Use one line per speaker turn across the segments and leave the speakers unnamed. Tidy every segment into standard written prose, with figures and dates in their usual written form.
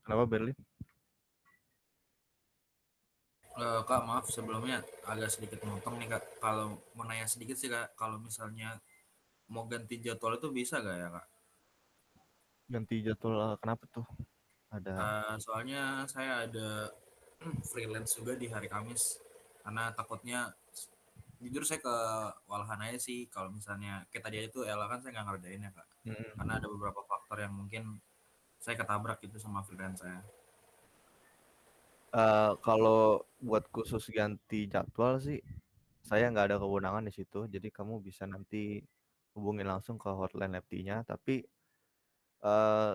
Kenapa Berlin?
Kak, maaf sebelumnya agak sedikit motong nih Kak. Kalau mau nanya sedikit sih Kak, kalau misalnya mau ganti jadwal itu bisa gak ya Kak?
Ganti jadwal kenapa tuh? Ada
Soalnya saya ada freelance juga di hari Kamis. Karena takutnya, jujur saya kewalahan aja sih kalau misalnya kayak tadi itu Ella kan saya nggak ngerjain ya Kak. Karena ada
mm,
beberapa faktor yang mungkin saya ketabrak gitu sama freelance saya.
kalau buat khusus ganti jadwal sih, saya nggak ada kewenangan di situ. Jadi kamu bisa nanti hubungin langsung ke hotline FT-nya. Tapi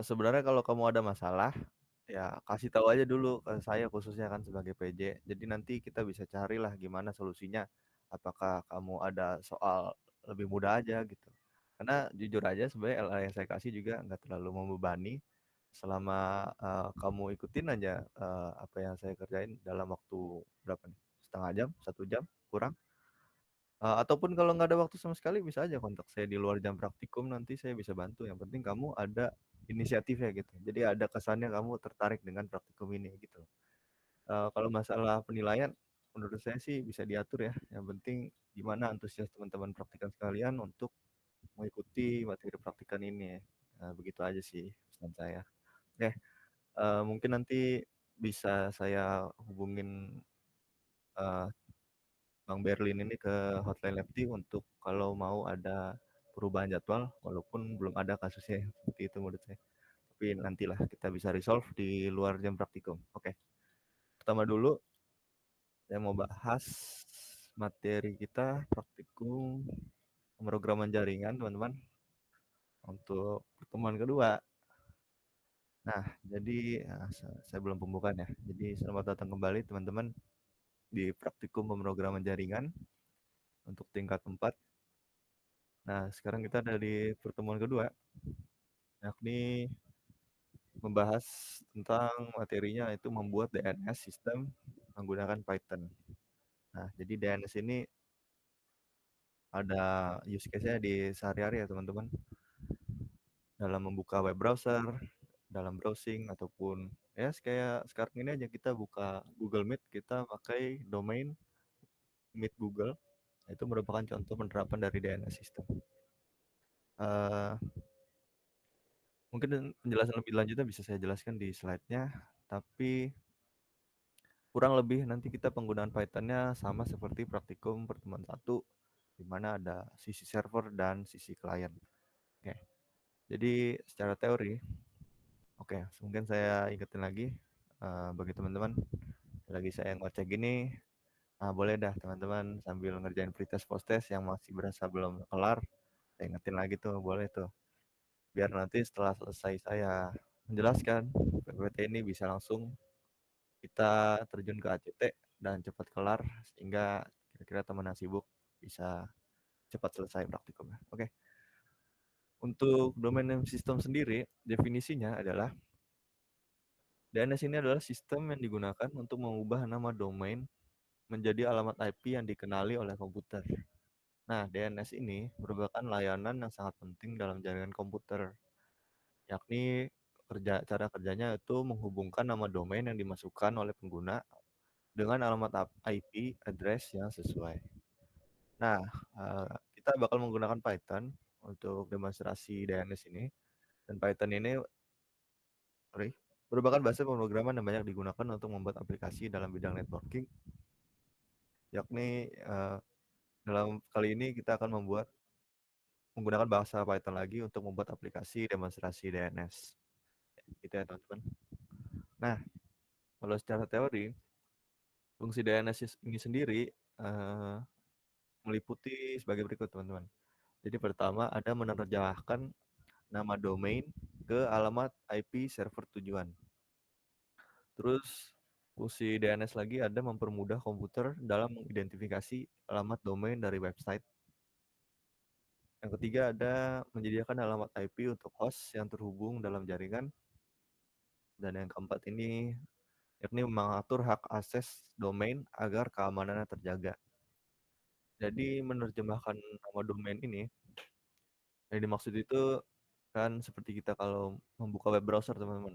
sebenarnya kalau kamu ada masalah, ya kasih tahu aja dulu ke saya khususnya kan sebagai PJ. Jadi nanti kita bisa carilah gimana solusinya. Apakah kamu ada soal lebih mudah aja gitu. Karena jujur aja sebenarnya LA yang saya kasih juga nggak terlalu membebani selama kamu ikutin aja apa yang saya kerjain dalam waktu berapa nih? Setengah jam, 1 jam, kurang. Ataupun kalau nggak ada waktu sama sekali bisa aja kontak saya di luar jam praktikum nanti saya bisa bantu. Yang penting kamu ada inisiatifnya gitu. Jadi ada kesannya kamu tertarik dengan praktikum ini gitu. Kalau masalah penilaian, menurut saya sih bisa diatur ya. Yang penting gimana antusias teman-teman praktikan sekalian untuk mengikuti materi praktikan ini ya. Begitu aja sih pesan saya. Oke, mungkin nanti bisa saya hubungin eh, Bang Berlin ini ke hotline Lefty untuk kalau mau ada perubahan jadwal, walaupun belum ada kasusnya yang seperti itu menurut saya. Tapi nantilah kita bisa resolve di luar jam praktikum. Oke, pertama dulu saya mau bahas materi kita praktikum pemrograman jaringan, teman-teman, untuk pertemuan kedua. Nah, jadi saya belum pembukaan ya. Jadi selamat datang kembali teman-teman di praktikum pemrograman jaringan untuk tingkat 4. Nah, sekarang kita ada di pertemuan kedua, yakni membahas tentang materinya itu membuat DNS sistem menggunakan Python. Nah, jadi DNS ini ada use case-nya di sehari-hari ya teman-teman. Dalam membuka web browser, dalam browsing, ataupun ya kayak sekarang ini aja kita buka Google Meet, kita pakai domain Meet Google. Itu merupakan contoh penerapan dari DNS system. Uh, Mungkin penjelasan lebih lanjutnya bisa saya jelaskan di slide-nya, tapi kurang lebih nanti kita penggunaan Python-nya sama seperti praktikum pertemuan 1, di mana ada sisi server dan sisi klien. Oke, jadi secara teori, oke, mungkin saya ingetin lagi bagi teman-teman, lagi saya ngecek gini, boleh dah teman-teman sambil ngerjain pretest post-test yang masih berasa belum kelar, saya ingetin lagi tuh, boleh tuh. Biar nanti setelah selesai saya menjelaskan, PPT ini bisa langsung kita terjun ke ACT dan cepat kelar sehingga kira-kira teman yang sibuk bisa cepat selesai praktikumnya. Oke. Untuk domain name system sendiri, definisinya adalah DNS ini adalah sistem yang digunakan untuk mengubah nama domain menjadi alamat IP yang dikenali oleh komputer. Nah, DNS ini merupakan layanan yang sangat penting dalam jaringan komputer, yakni cara kerjanya itu menghubungkan nama domain yang dimasukkan oleh pengguna dengan alamat IP address yang sesuai. Nah, kita bakal menggunakan Python untuk demonstrasi DNS ini. Dan Python ini merupakan bahasa pemrograman yang banyak digunakan untuk membuat aplikasi dalam bidang networking. Yakni dalam kali ini kita akan menggunakan bahasa Python lagi untuk membuat aplikasi demonstrasi DNS. Gitu ya teman-teman. Nah, kalau secara teori, fungsi DNS ini sendiri uh, meliputi sebagai berikut teman-teman. Jadi pertama ada menerjemahkan nama domain ke alamat IP server tujuan. Terus fungsi DNS lagi ada mempermudah komputer dalam mengidentifikasi alamat domain dari website. Yang ketiga ada menyediakan alamat IP untuk host yang terhubung dalam jaringan. Dan yang keempat ini yakni mengatur hak akses domain agar keamanannya terjaga. Jadi menerjemahkan nama domain ini, yang dimaksud itu kan seperti kita kalau membuka web browser teman-teman.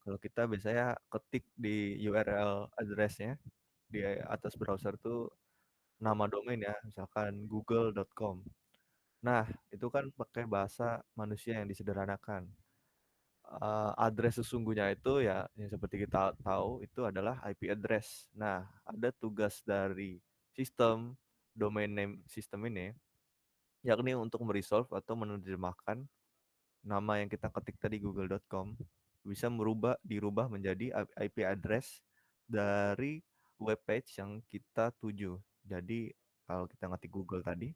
Kalau kita biasanya ketik di URL address-nya di atas browser tuh nama domain ya, misalkan google.com. Nah, itu kan pakai bahasa manusia yang disederhanakan. Address sesungguhnya itu ya yang seperti kita tahu itu adalah IP address. Nah, ada tugas dari sistem domain name system ini yakni untuk meresolve atau menerjemahkan nama yang kita ketik tadi google.com bisa dirubah menjadi IP address dari web page yang kita tuju. Jadi kalau kita ngetik Google tadi,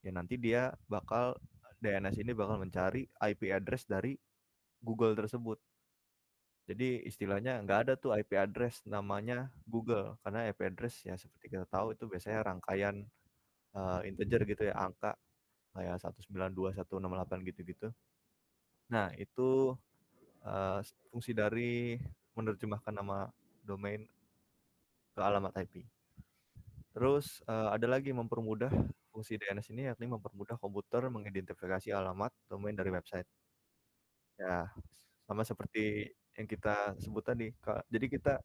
ya nanti dia bakal DNS ini bakal mencari IP address dari Google tersebut. Jadi istilahnya nggak ada tuh IP address namanya Google karena IP address ya seperti kita tahu itu biasanya rangkaian integer gitu ya angka kayak 192.168 gitu-gitu. Nah itu eh, fungsi dari menerjemahkan nama domain ke alamat IP. Terus ada lagi mempermudah fungsi DNS ini yakni mempermudah komputer mengidentifikasi alamat domain dari website. Ya, sama seperti yang kita sebut tadi. Jadi kita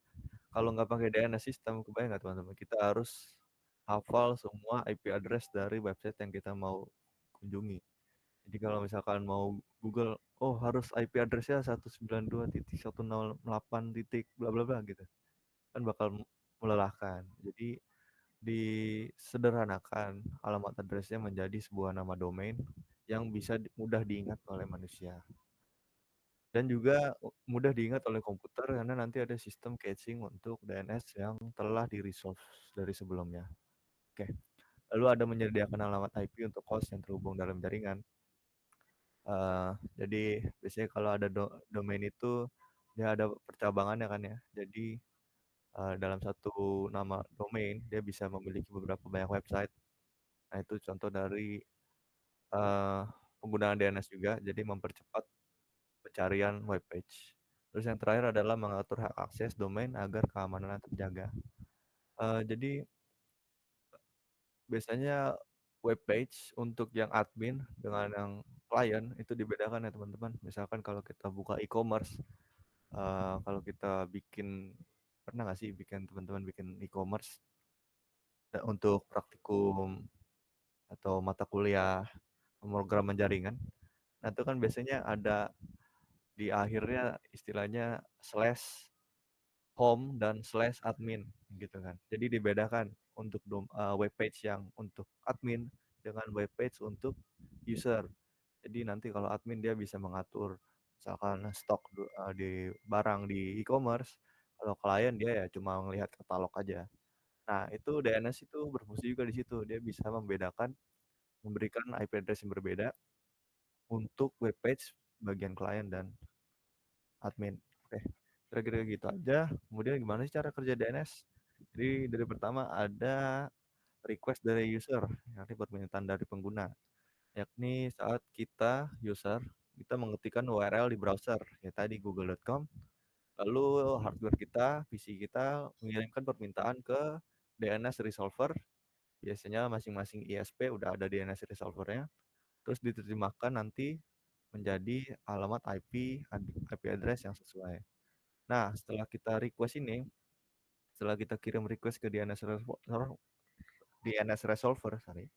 kalau nggak pakai DNS sistem, kebayang nggak teman-teman? Kita harus hafal semua IP address dari website yang kita mau kunjungi. Jadi kalau misalkan mau Google, oh harus IP addressnya 192.168 titik bla bla bla gitu. Kan bakal melelahkan. Jadi disederhanakan alamat addressnya menjadi sebuah nama domain yang bisa mudah diingat oleh manusia. Dan juga mudah diingat oleh komputer karena nanti ada sistem caching untuk DNS yang telah di-resolve dari sebelumnya. Oke. Lalu ada menyediakan alamat IP untuk host yang terhubung dalam jaringan. Jadi biasanya kalau ada domain itu dia ada percabangannya kan ya. Jadi dalam satu nama domain dia bisa memiliki beberapa banyak website. Nah itu contoh dari uh, penggunaan DNS juga. Jadi mempercepat pencarian web page. Terus yang terakhir adalah mengatur hak akses domain agar keamanannya terjaga. Jadi biasanya web page untuk yang admin dengan yang klien itu dibedakan ya teman-teman. Misalkan kalau kita buka e-commerce, kalau kita bikin pernah nggak sih bikin teman-teman bikin e-commerce untuk praktikum atau mata kuliah pemrograman jaringan. Nah itu kan biasanya ada di akhirnya istilahnya slash home dan slash admin gitu kan. Jadi dibedakan untuk web page yang untuk admin dengan web page untuk user. Jadi nanti kalau admin dia bisa mengatur misalkan stok di barang di e-commerce. Kalau klien dia ya cuma melihat katalog aja. Nah, itu DNS itu berfungsi juga di situ. Dia bisa membedakan, memberikan IP address yang berbeda untuk web page bagian klien dan admin. Oke, kira-kira gitu aja. Kemudian gimana sih cara kerja DNS? Jadi dari pertama ada request dari user, yakni permintaan dari pengguna. Yakni saat kita user, kita mengetikkan URL di browser, ya tadi google.com, lalu hardware kita, PC kita mengirimkan permintaan ke DNS resolver, biasanya masing-masing ISP udah ada DNS resolvernya, terus diterjemahkan nanti menjadi alamat IP address yang sesuai. Nah, setelah kita request ini, setelah kita kirim request ke DNS resolver, sorry,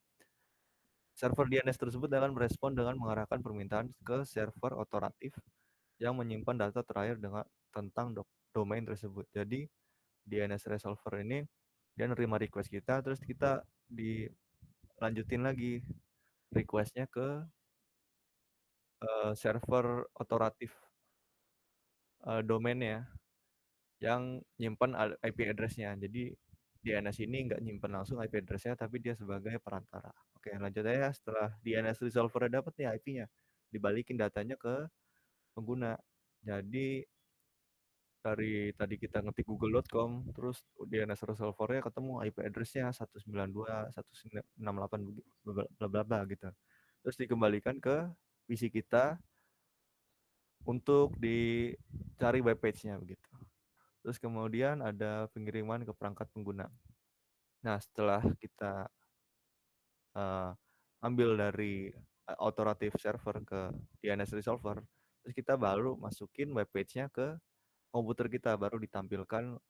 server DNS tersebut akan merespon dengan mengarahkan permintaan ke server otoratif yang menyimpan data terakhir dengan tentang domain tersebut. Jadi DNS resolver ini dia nerima request kita, terus kita dilanjutin lagi requestnya ke server otoratif domainnya yang nyimpan IP address-nya. Jadi DNS ini nggak nyimpan langsung IP address-nya, tapi dia sebagai perantara. Oke, lanjut aja. Setelah DNS resolver dapat nih IP-nya, dibalikin datanya ke pengguna. Jadi dari tadi kita ngetik google.com, terus DNS resolvernya ketemu IP address-nya 192.168 bla bla bla gitu. Terus dikembalikan ke PC kita untuk dicari web page-nya begitu. Terus kemudian ada pengiriman ke perangkat pengguna. Nah, setelah kita uh, ambil dari authoritative server ke DNS resolver, terus kita baru masukin web page-nya ke komputer kita, baru ditampilkan,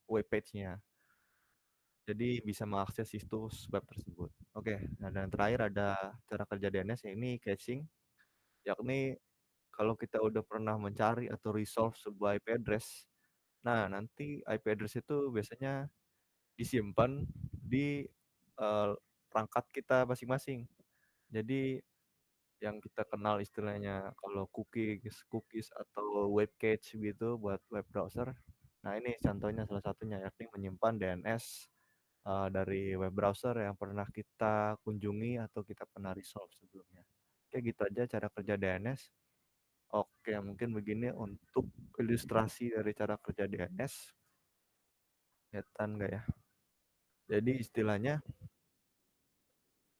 web page-nya. Jadi bisa mengakses situs web tersebut. Oke, nah dan terakhir ada cara kerja DNS, ini caching, yakni kalau kita udah pernah mencari atau resolve sebuah IP address, nah nanti IP address itu biasanya disimpan di, perangkat kita masing-masing. Jadi yang kita kenal istilahnya kalau cookies cookies atau web cache gitu buat web browser. Nah ini contohnya salah satunya, yakni menyimpan DNS, dari web browser yang pernah kita kunjungi atau kita pernah resolve sebelumnya. Oke gitu aja cara kerja DNS. Oke mungkin begini untuk ilustrasi dari cara kerja DNS, kelihatan nggak ya? Jadi istilahnya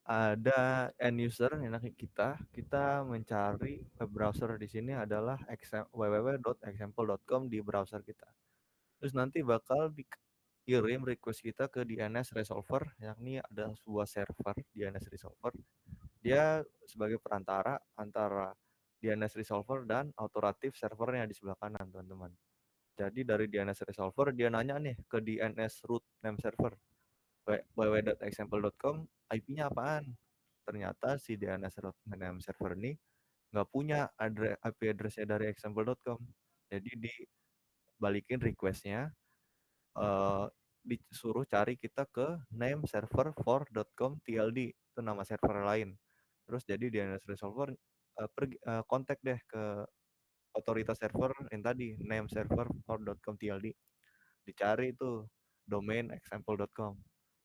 ada end user enaknya kita mencari web browser di sini adalah www.example.com di browser kita. Terus nanti bakal dikirim request kita ke DNS resolver, yakni ada sebuah server DNS resolver. Dia sebagai perantara antara DNS resolver dan authoritative servernya di sebelah kanan, teman-teman. Jadi dari DNS resolver dia nanya nih ke DNS root name server www.example.com, IP-nya apaan? Ternyata si DNS root name server ini nggak punya IP address-nya dari example.com. Jadi dibalikin request-nya, eh, disuruh cari kita ke name server for.com TLD, itu nama server lain. Terus jadi DNS resolver kontak deh ke otoritas server yang tadi name server for.com TLD, dicari itu domain example.com.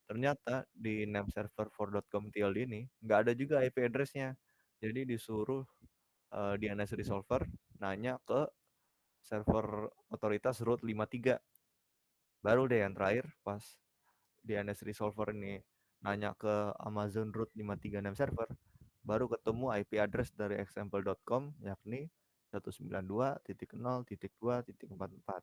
Ternyata di name server for.com TLD ini nggak ada juga IP address-nya. Jadi disuruh DNS resolver nanya ke server otoritas root 53. Baru deh yang terakhir pas DNS resolver ini nanya ke Amazon root 53 name server, baru ketemu IP address dari example.com, yakni 192.0.2.44.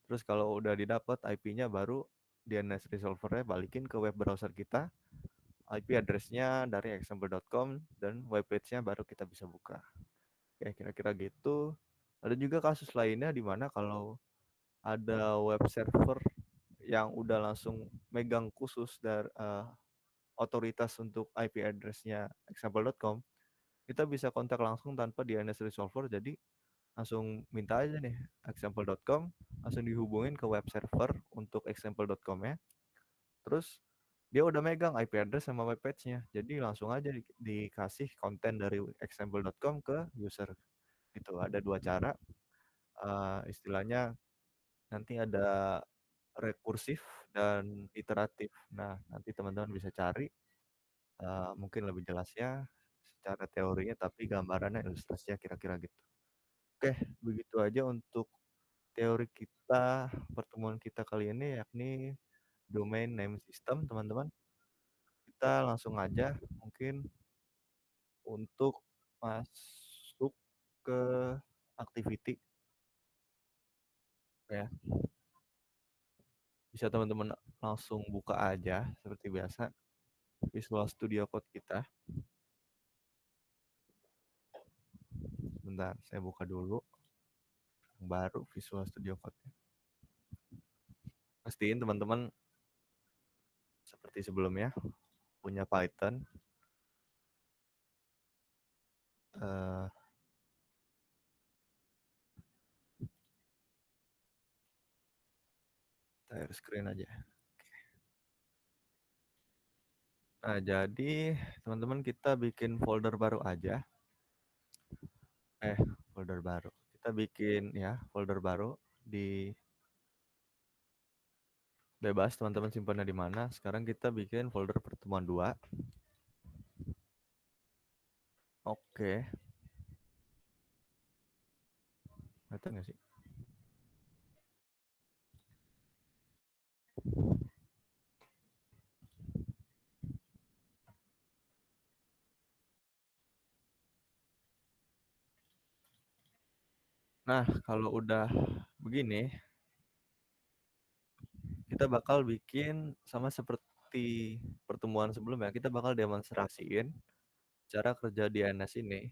Terus kalau udah didapat IP-nya, baru DNS resolvernya balikin ke web browser kita, IP address-nya dari example.com, dan web page-nya baru kita bisa buka. Oke, kira-kira gitu. Ada juga kasus lainnya di mana kalau ada web server yang udah langsung megang khusus dari otoritas untuk IP address-nya example.com, kita bisa kontak langsung tanpa DNS resolver. Jadi langsung minta aja nih example.com, langsung dihubungin ke web server untuk example.com ya. Terus dia udah megang IP address sama web page-nya. Jadi langsung aja dikasih konten dari example.com ke user. Gitu. Ada dua cara. Istilahnya nanti ada rekursif dan iteratif. Nah, nanti teman-teman bisa cari mungkin lebih jelasnya secara teorinya, tapi gambarannya ilustrasinya kira-kira gitu. Oke, begitu aja untuk teori kita, pertemuan kita kali ini, yakni domain name system, teman-teman. Kita langsung aja mungkin untuk masuk ke activity ya. Bisa teman-teman langsung buka aja seperti biasa Visual Studio Code kita. Bentar, saya buka dulu yang baru Visual Studio Code. Pastiin teman-teman seperti sebelumnya punya Python, eh, share screen aja. Nah, jadi teman-teman kita bikin folder baru aja. Folder baru. Kita bikin ya folder baru di bebas, teman-teman simpannya di mana. Sekarang kita bikin folder pertemuan 2. Oke. Ngerti nggak sih? Nah, kalau udah begini, kita bakal bikin sama seperti pertemuan sebelumnya. Kita bakal demonstrasiin cara kerja DNS ini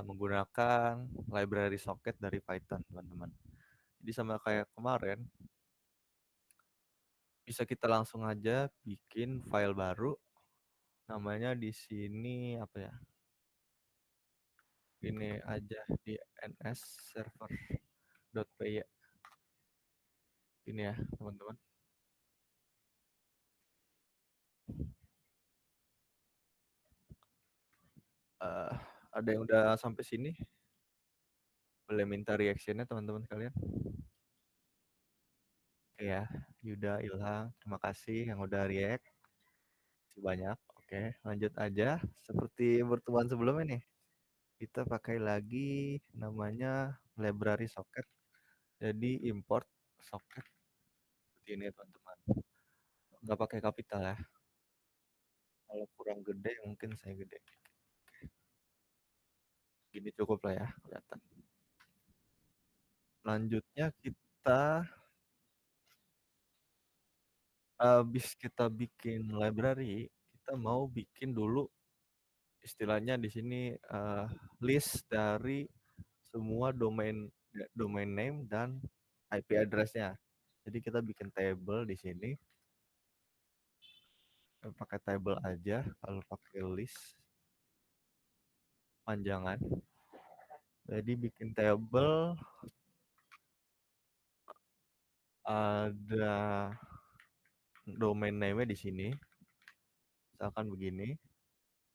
menggunakan library socket dari Python, teman-teman. Jadi sama kayak kemarin, bisa kita langsung aja bikin file baru, namanya di sini apa ya? Ini aja di ns server.py. Ini ya, teman-teman. Eh, ada yang udah sampai sini? Boleh minta reaction-nya teman-teman sekalian. Oke ya, Yuda, Ilham, terima kasih yang udah react. Masih banyak. Oke, lanjut aja. Seperti pertemuan sebelumnya nih, kita pakai lagi namanya library socket. Jadi import socket seperti ini teman-teman. Nggak pakai kapital ya. Kalau kurang gede mungkin saya gede. Gini cukup lah ya, kelihatan. Lanjutnya kita habis kita bikin library, kita mau bikin dulu istilahnya di sini list dari semua domain name dan IP address-nya. Jadi kita bikin table di sini, pakai table aja. Kalau pakai list panjangan, jadi bikin table ada domain name-nya di sini, misalkan begini.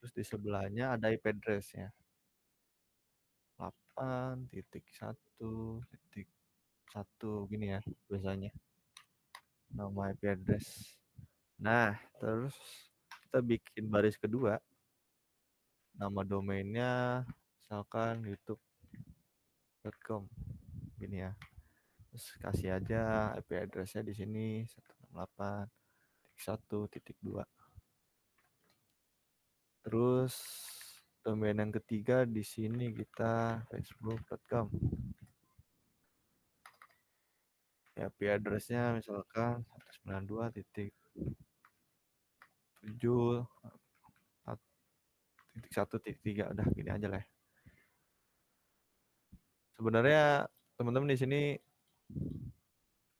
Terus di sebelahnya ada IP address-nya, 8.1.1 gini ya biasanya nama IP address. Nah, terus kita bikin baris kedua, nama domainnya misalkan youtube.com gini ya. Terus kasih aja IP address-nya di sini 168.1.2. Terus domain yang ketiga di sini kita facebook.com. IP address-nya misalkan 192.7.1.3 udah gini aja lah. Sebenarnya teman-teman di sini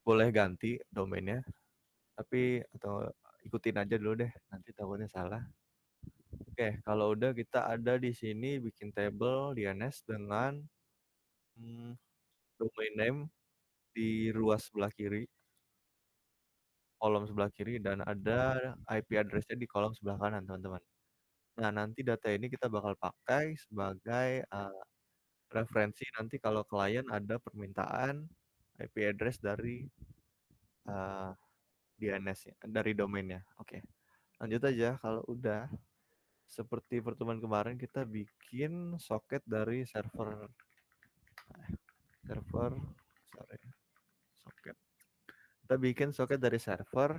boleh ganti domainnya, tapi atau ikutin aja dulu deh, nanti takutnya salah. Oke, kalau udah kita ada di sini bikin table DNS dengan domain name di ruas sebelah kiri, kolom sebelah kiri, dan ada IP address-nya di kolom sebelah kanan, teman-teman. Nah, nanti data ini kita bakal pakai sebagai referensi nanti kalau klien ada permintaan IP address dari DNS-nya, dari domainnya. Oke, lanjut aja. Kalau udah seperti pertemuan kemarin, kita bikin soket dari sorry, soket. Kita bikin soket dari server.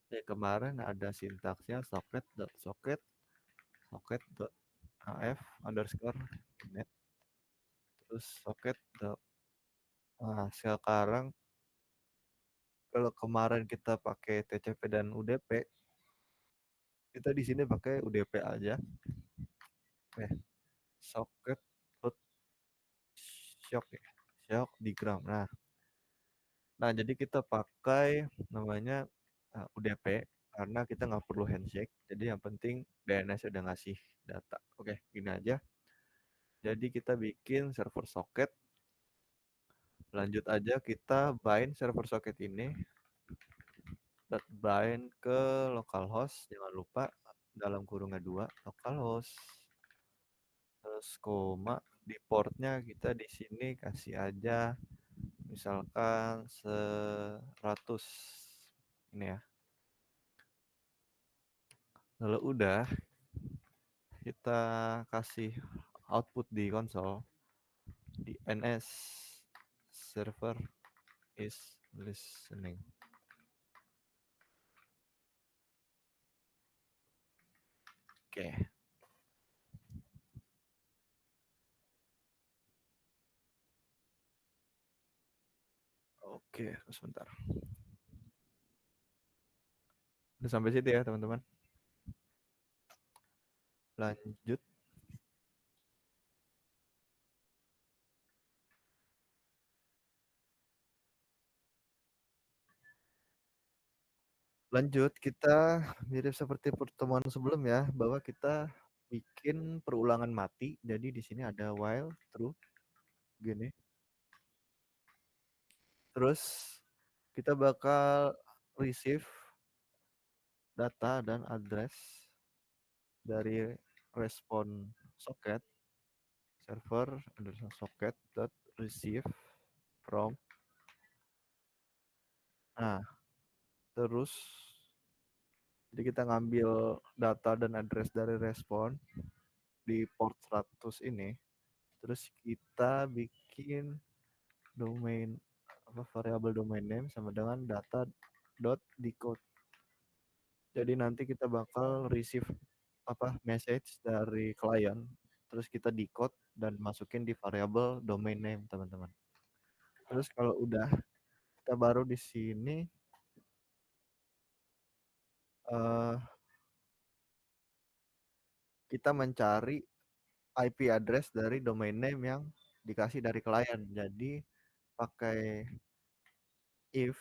Kayak kemarin ada sintaksnya socket.af underscore net. Terus socket. Nah, sekarang kalau kemarin kita pakai TCP dan UDP, kita di sini pakai UDP aja. Socket shock ya, shock digram. Nah, jadi kita pakai namanya UDP karena kita nggak perlu handshake. Jadi yang penting DNS udah ngasih data. Oke, gini aja. Jadi kita bikin server socket. Lanjut aja kita bind server socket ini. Bind ke localhost. Jangan lupa dalam kurungan 2 localhost. Terus koma di portnya kita di sini kasih aja misalkan 100 ini ya. Lalu udah kita kasih output di konsol di ns server is listening. Oke. Oke, sebentar. Udah sampai situ ya, teman-teman. Lanjut. Lanjut, kita mirip seperti pertemuan sebelumnya bahwa kita bikin perulangan mati. Jadi di sini ada while true gini. Terus kita bakal receive data dan address dari respon socket server underscore socket dot receive from. Nah, terus jadi kita ngambil data dan address dari respon di port 100 ini. Terus kita bikin domain apa variabel domain name sama dengan data dot decode. Jadi nanti kita bakal receive apa message dari klien, terus kita decode dan masukin di variabel domain name teman-teman. Terus kalau udah kita baru di sini uh, kita mencari IP address dari domain name yang dikasih dari klien. Jadi pakai if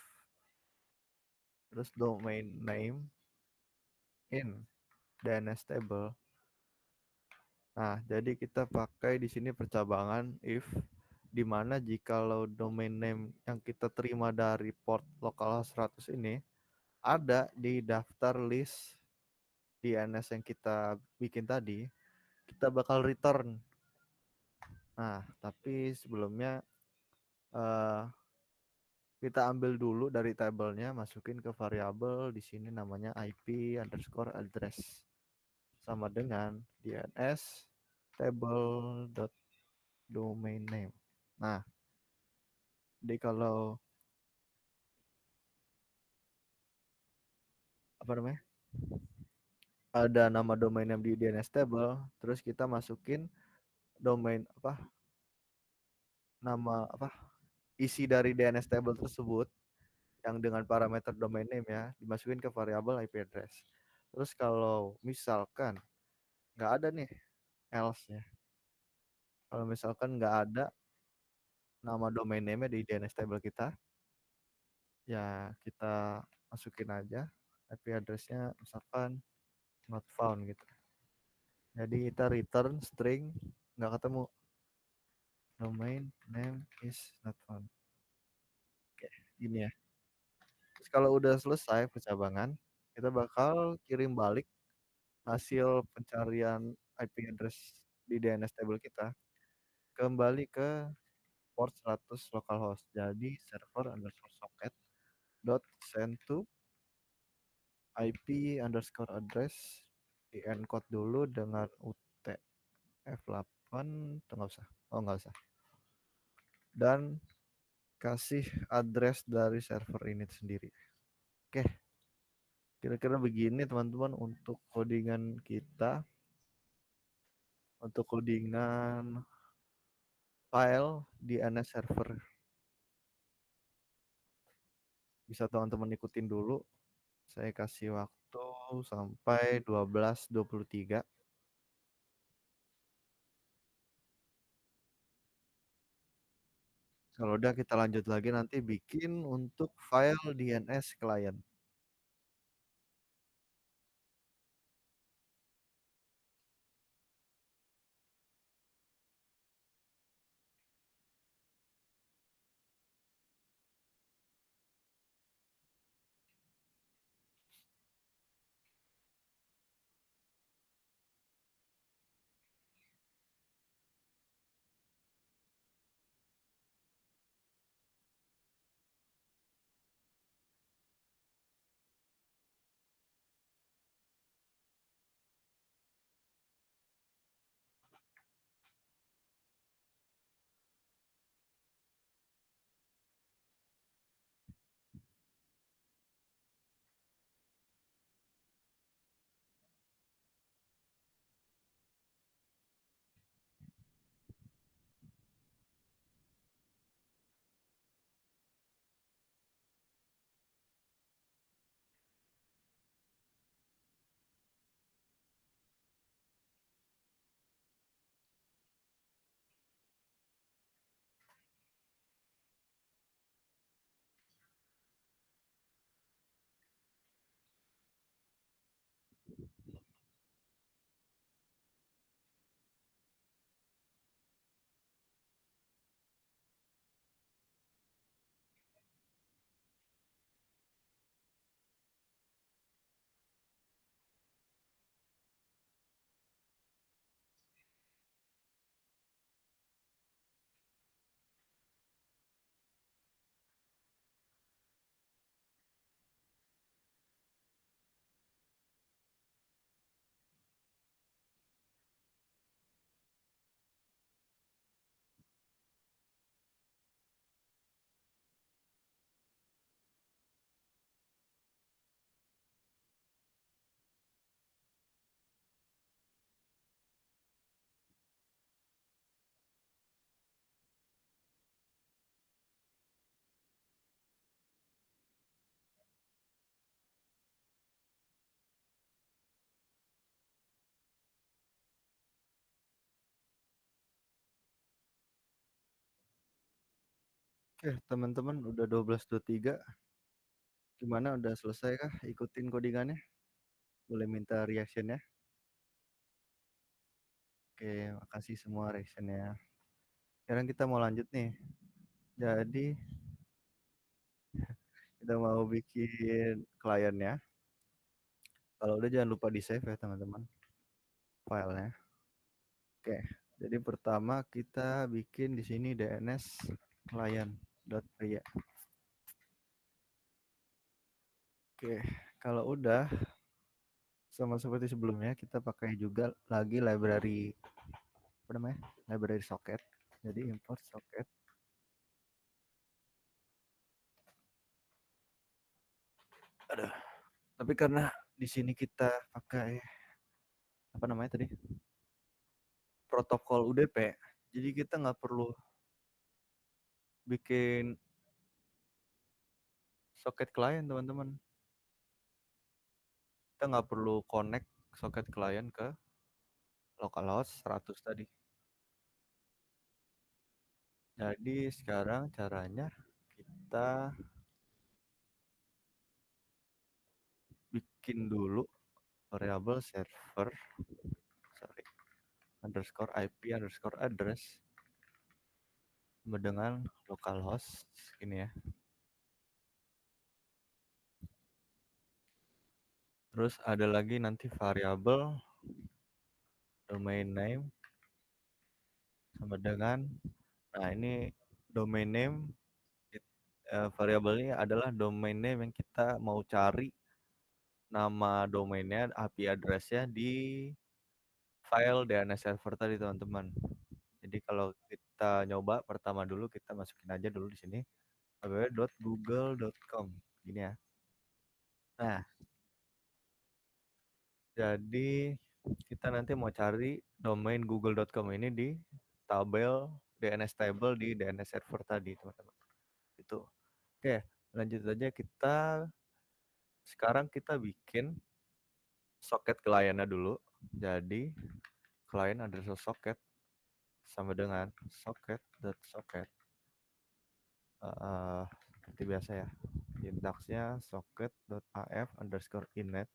terus domain name in DNS table. Nah, jadi kita pakai di sini percabangan if di mana jikalau domain name yang kita terima dari port localhost 100 ini ada di daftar list DNS yang kita bikin tadi, kita bakal return. Nah, tapi sebelumnya uh, kita ambil dulu dari tabelnya, masukin ke variabel di sini namanya IP underscore address sama dengan DNS table dot domain name. Nah, jadi kalau apa namanya ada nama domain name di DNS table, terus kita masukin domain apa nama apa isi dari DNS table tersebut yang dengan parameter domain name ya dimasukin ke variabel IP address. Terus kalau misalkan nggak ada nih else-nya, kalau misalkan nggak ada nama domain name di DNS table kita, ya kita masukin aja IP address-nya misalkan not found gitu. Jadi kita return string nggak ketemu domain name is not found. Oke, gini ya. Terus kalau udah selesai percabangan, kita bakal kirim balik hasil pencarian IP address di DNS table kita kembali ke port 100 localhost. Jadi server underscore socket dot send to IP underscore address di encode dulu dengan UTF-8 atau nggak usah. Oh nggak usah. Dan kasih address dari server ini sendiri. Oke, kira-kira begini teman-teman untuk codingan kita. Untuk codingan file DNS server. Bisa teman-teman ikutin dulu. Saya kasih waktu sampai 12.23. Kalau udah kita lanjut lagi nanti bikin untuk file DNS client. Oke, teman-teman udah 12.23. Gimana, udah selesai kah ikutin codingannya? Boleh minta reaction-nya. Oke, makasih semua reaction-nya. Sekarang kita mau lanjut nih. Jadi kita mau bikin kliennya. Kalau udah jangan lupa di save ya teman-teman filenya. Oke, jadi pertama kita bikin di sini DNS client.py. Oke, kalau udah sama seperti sebelumnya kita pakai juga lagi library apa namanya? Library socket. Jadi import socket. Aduh. Tapi karena di sini kita pakai apa namanya tadi? Protokol UDP. Jadi kita nggak perlu bikin soket klien teman-teman. Kita nggak perlu connect soket klien ke localhost 100 tadi. Jadi sekarang caranya kita bikin dulu variabel server underscore IP underscore address sama dengan localhost ini ya. Terus ada lagi nanti variabel domain name sama dengan, nah ini domain name variabelnya adalah domain name yang kita mau cari nama domainnya, IP addressnya di file DNS server tadi teman-teman. Jadi kalau kita nyoba pertama dulu kita masukin aja dulu di sini www.google.com gini ya. Nah, jadi kita nanti mau cari domain google.com ini di tabel DNS table di DNS server tadi teman-teman. Itu. Oke, lanjut aja kita sekarang kita bikin soket kliennya dulu. Jadi client underscore socket sama dengan socket.socket seperti biasa ya. Sintaksnya socket.af underscore init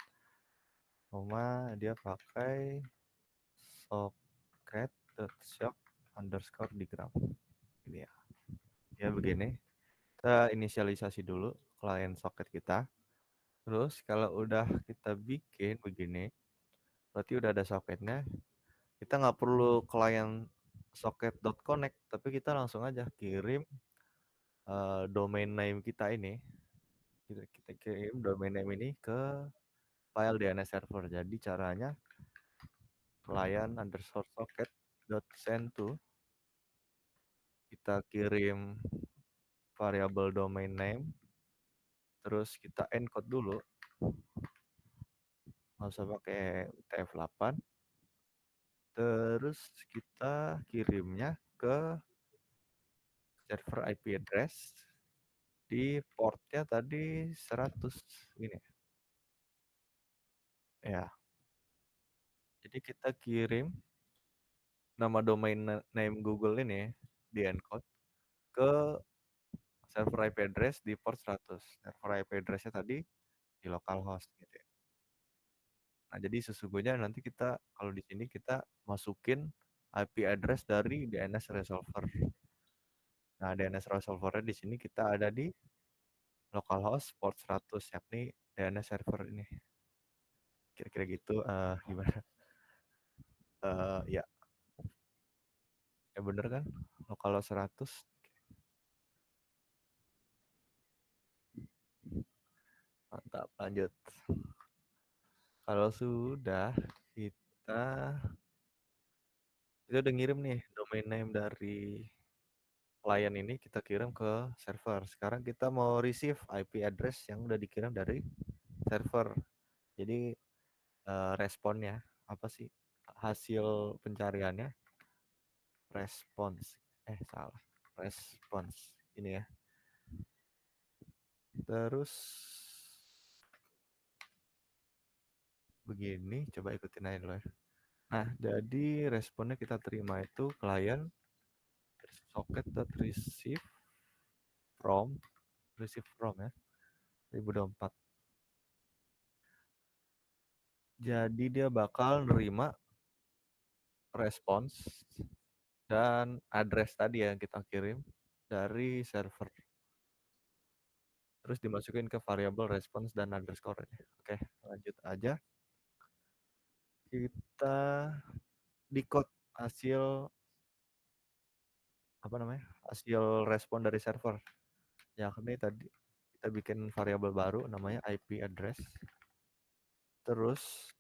koma dia pakai socket.shock underscore digram ini ya. Ya begini. Kita inisialisasi dulu client socket kita. Terus kalau udah kita bikin begini, berarti udah ada socketnya. Kita nggak perlu client socket.connect, tapi kita langsung aja kirim domain name kita ini. Kita kirim domain name ini ke file DNS server. Jadi caranya client underscore socket dot send to, kita kirim variabel domain name, terus kita encode dulu, nggak usah pakai UTF-8, terus kita kirimnya ke server IP address di portnya tadi 100 ini ya. Jadi kita kirim nama domain name Google ini di encode ke server IP address di port 100. Server IP addressnya tadi di localhost gitu ya. Nah, jadi sesungguhnya nanti kita kalau di sini kita masukin IP address dari DNS resolver. Nah, DNS resolvernya di sini kita ada di localhost port 100 yakni DNS server ini. Kira-kira gitu gimana? Ya, ya bener kan? Localhost 100. Mantap, lanjut. Kalau sudah kita udah ngirim nih domain name dari client ini kita kirim ke server. Sekarang kita mau receive IP address yang udah dikirim dari server. Jadi responnya apa sih? Hasil pencariannya response. Salah. Response ini ya. Terus begini, coba ikutin aja dulu ya. Nah, jadi responnya kita terima itu client socket.receive receive from ya, 2024. Jadi dia bakal nerima respons dan address tadi yang kita kirim dari server. Terus dimasukin ke variabel response dan underscore ini. Oke, lanjut aja. Kita decode hasil apa namanya? Hasil respon dari server. Yakni tadi kita bikin variabel baru namanya IP address. Terus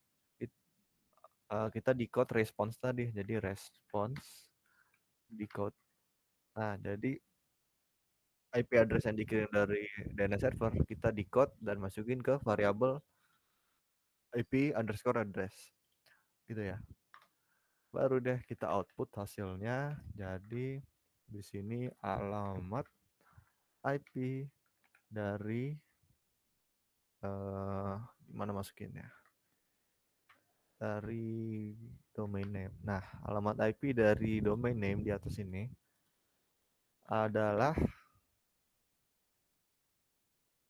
kita decode response tadi. Jadi response decode. Nah, jadi IP address yang dikirim dari DNS server kita decode dan masukin ke variabel IP underscore address gitu ya. Baru deh kita output hasilnya. Jadi di sini alamat IP dari gimana masukinnya? Dari domain name. Nah, alamat IP dari domain name di atas ini adalah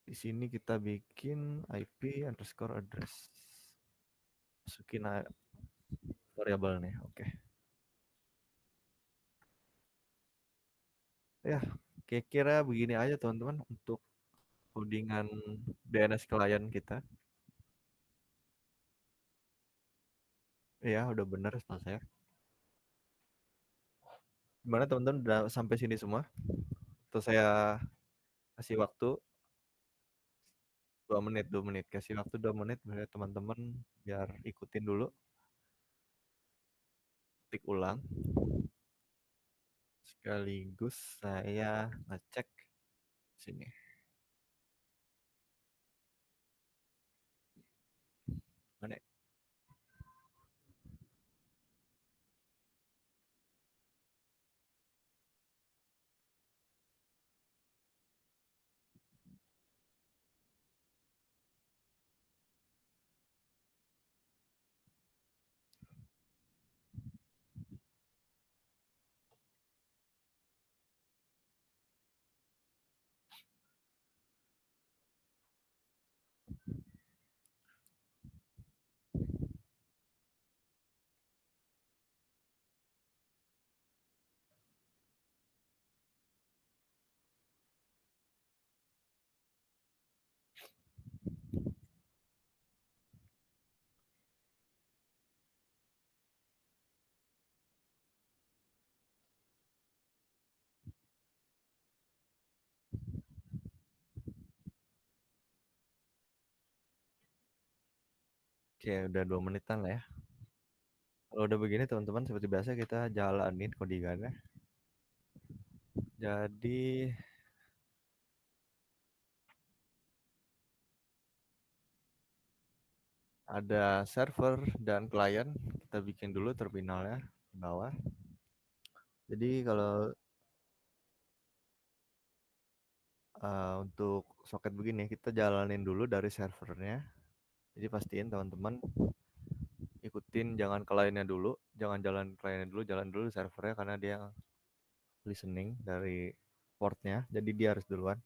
di sini kita bikin IP underscore address. Masukin variabel nih. Oke. Ya, kira-kira begini aja teman-teman untuk codingan DNS klien kita. Ya, udah bener setelah saya. Gimana teman-teman udah sampai sini semua? Atau saya kasih waktu 2 menit, 2 menit. Kasih waktu 2 menit biar teman-teman biar ikutin dulu, ketik ulang. Sekaligus saya ngecek sini. Mana? Oke, udah 2 menitan lah ya. Kalau udah begini teman-teman, seperti biasa kita jalanin codingannya. Jadi ada server dan klien. Kita bikin dulu terminalnya di bawah. Jadi kalau untuk soket begini kita jalanin dulu dari servernya. Jadi pastiin teman-teman ikutin, jangan kliennya dulu, jangan jalan kliennya dulu, jalan dulu servernya karena dia listening dari portnya. Jadi dia harus duluan.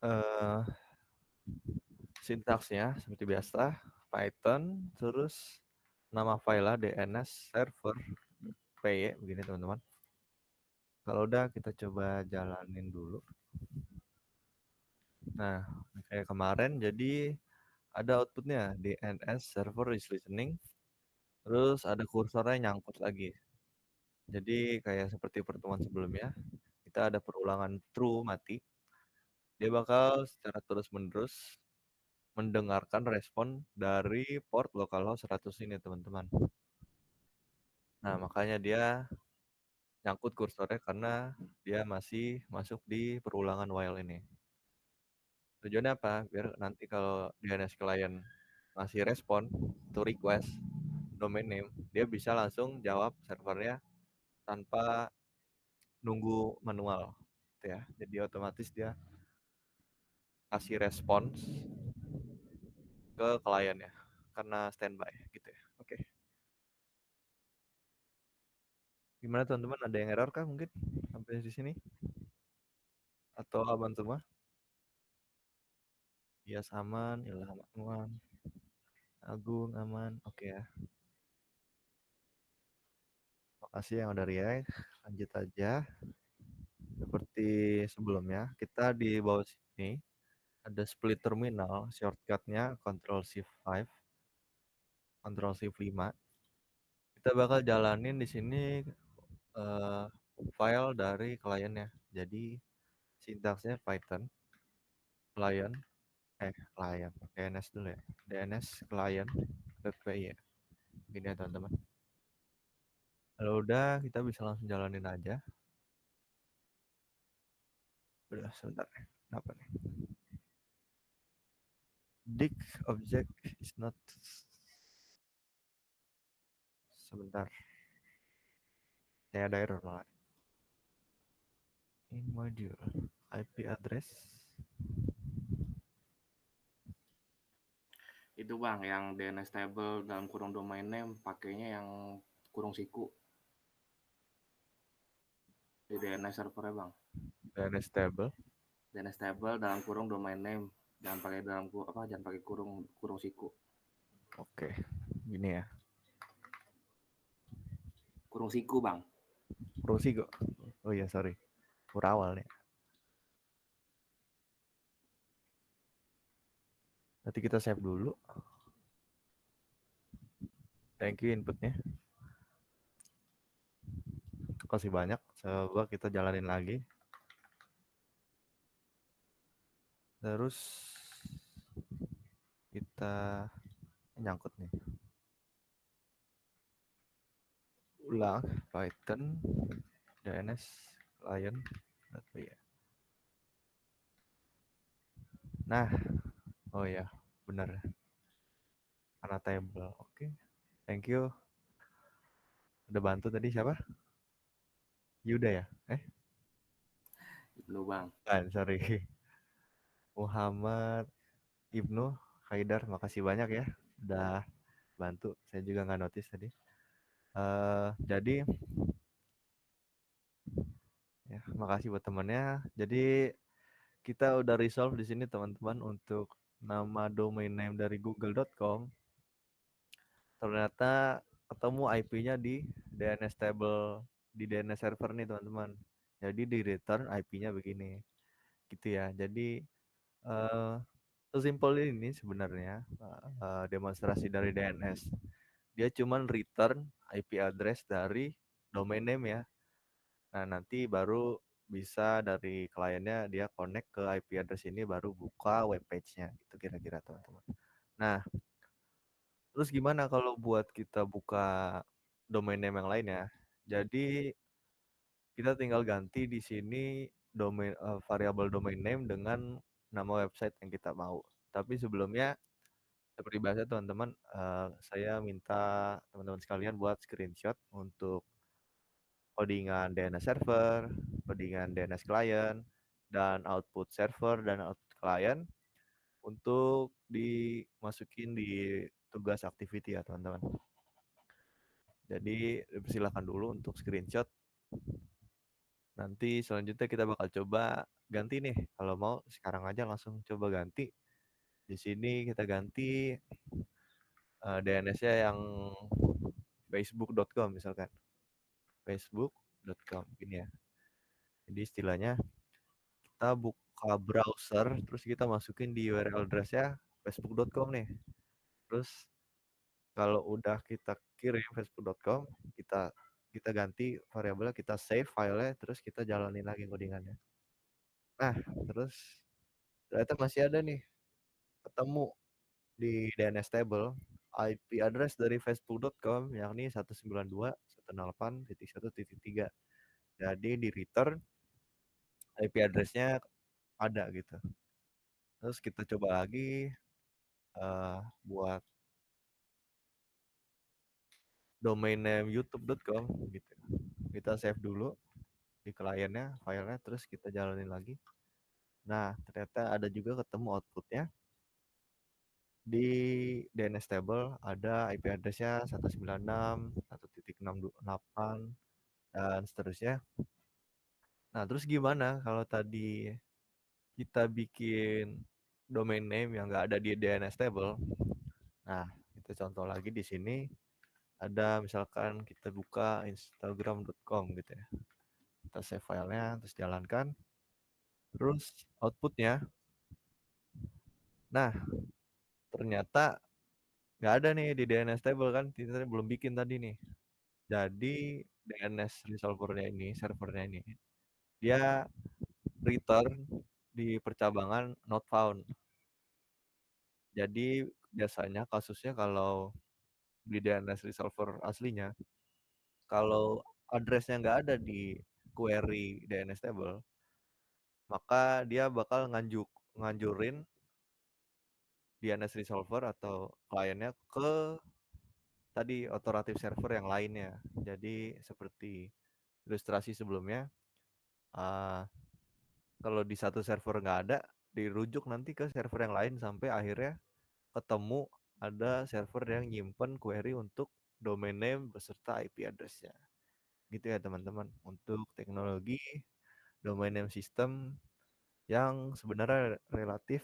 Uh, Sintaksnya seperti biasa Python, terus nama file DNS server py begini teman-teman. Kalau udah kita coba jalanin dulu. Nah, kayak kemarin jadi ada outputnya DNS server is listening, terus ada kursornya nyangkut lagi. Jadi kayak seperti pertemuan sebelumnya, kita ada perulangan true mati. Dia bakal secara terus-menerus mendengarkan respon dari port localhost 100 ini teman-teman. Nah, makanya dia nyangkut kursornya karena dia masih masuk di perulangan while ini. Tujuannya apa? Biar nanti kalau DNS client ngasih respon to request domain name, dia bisa langsung jawab servernya tanpa nunggu manual gitu ya. Jadi otomatis dia kasih respons ke kliennya karena standby gitu ya. Oke. Gimana teman-teman? Ada yang error kah mungkin sampai di sini? Atau aman semua? Iyas aman, Ilham aman, Agung aman. Oke ya. Makasih yang udah react. Lanjut aja. Seperti sebelumnya, kita di bawah sini ada split terminal, shortcutnya Ctrl Shift 5, Ctrl Shift 5. Kita bakal jalanin di sini eh, file dari kliennya. Jadi sintaksnya Python client client DNS dulu ya. DNS client.py ya. Gini ya teman-teman. Kalau udah kita bisa langsung jalanin aja. Udah sebentar. Apa nih? Dict object is not, sebentar. Saya ada error malah. In module IP address
Itu bang, yang DNS table dalam kurung domain name pakainya yang kurung siku di DNS servernya bang.
DNS table.
DNS table dalam kurung domain name, jangan pakai jangan pakai kurung siku.
Oke, gini ya.
Kurung siku bang.
Kurung siku. Oh iya sorry. Kurawal nih. Nanti kita save dulu. Thank you inputnya. Kasih banyak. Coba kita jalanin lagi. Terus kita nyangkut nih. Ulang Python DNS client. Nah, oh ya, benar. Karena table. Oke. Thank you. Udah bantu tadi siapa? Yuda ya?
Ibnu bang.
Sorry. Muhammad Ibnu Haidar, makasih banyak ya. Udah bantu. Saya juga nggak notice tadi. Jadi ya, makasih buat temannya. Jadi kita udah resolve di sini teman-teman untuk nama domain name dari google.com. Ternyata ketemu IP-nya di DNS table di DNS server nih teman-teman. Jadi di return IP-nya begini. Gitu ya. Jadi sesimpel ini sebenarnya demonstrasi dari DNS. Dia cuman return IP address dari domain name ya. Nah, nanti baru bisa dari kliennya dia connect ke IP address ini baru buka web page-nya. Itu kira-kira teman-teman. Nah, terus gimana kalau buat kita buka domain name yang lain ya? Jadi kita tinggal ganti di sini variabel domain name dengan nama website yang kita mau. Tapi sebelumnya seperti biasa teman-teman, saya minta teman-teman sekalian buat screenshot untuk codingan DNS server, codingan DNS client, dan output server dan output client untuk dimasukin di tugas activity ya teman-teman. Jadi silakan dulu untuk screenshot. Nanti selanjutnya kita bakal coba ganti nih. Kalau mau sekarang aja langsung coba ganti. Di sini kita ganti DNS-nya yang facebook.com misalkan. facebook.com gini ya. Jadi istilahnya kita buka browser terus kita masukin di URL address-nya facebook.com nih. Terus kalau udah kita kirim facebook.com, kita ganti variabelnya, kita save filenya, terus kita jalanin lagi codingannya. Nah, terus ternyata masih ada nih ketemu di DNS table IP address dari facebook.com yakni 192.168.1.3. Jadi di return IP address-nya ada gitu. Terus kita coba lagi buat domain name youtube.com gitu. Kita save dulu di kliennya, filenya, terus kita jalanin lagi. Nah, ternyata ada juga ketemu outputnya. Di DNS table ada IP address-nya 196, 1.628, dan seterusnya. Nah, terus gimana kalau tadi kita bikin domain name yang nggak ada di DNS table. Nah, kita contoh lagi di sini ada misalkan kita buka instagram.com gitu ya. Kita save filenya, terus jalankan. Terus outputnya, nah ternyata nggak ada nih di DNS table kan, kita belum bikin tadi nih. Jadi DNS resolvernya ini, servernya ini, dia return di percabangan not found. Jadi biasanya kasusnya kalau di DNS resolver aslinya, kalau addressnya nggak ada di query DNS table, maka dia bakal nganjurin DNS resolver atau kliennya ke tadi authoritative server yang lainnya. Jadi seperti ilustrasi sebelumnya, uh, kalau di satu server nggak ada, dirujuk nanti ke server yang lain sampai akhirnya ketemu ada server yang nyimpen query untuk domain name beserta IP address-nya. Gitu ya teman-teman, untuk teknologi domain name system yang sebenarnya relatif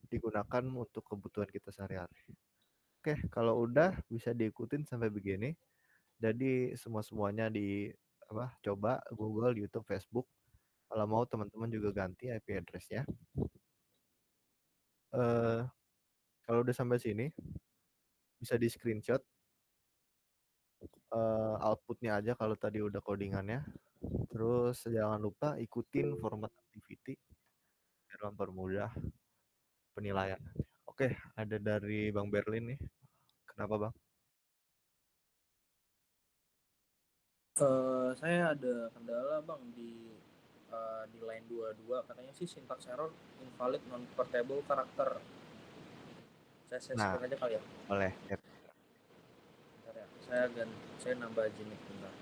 digunakan untuk kebutuhan kita sehari-hari. Oke, kalau udah bisa diikutin sampai begini. Jadi semuanya di coba Google, YouTube, Facebook. Kalau mau teman-teman juga ganti IP address-nya. Kalau udah sampai sini bisa di screenshot outputnya aja kalau tadi udah codingannya. Terus jangan lupa ikutin format activity biar mempermudah penilaian. Oke, ada dari Bang Berlin nih. Kenapa Bang?
Saya ada kendala Bang di line 22 katanya sih syntax error invalid non portable karakter. Saya
Nah,
screen aja kali ya.
boleh.
Bentar ya. Saya nambah Gmail bentar.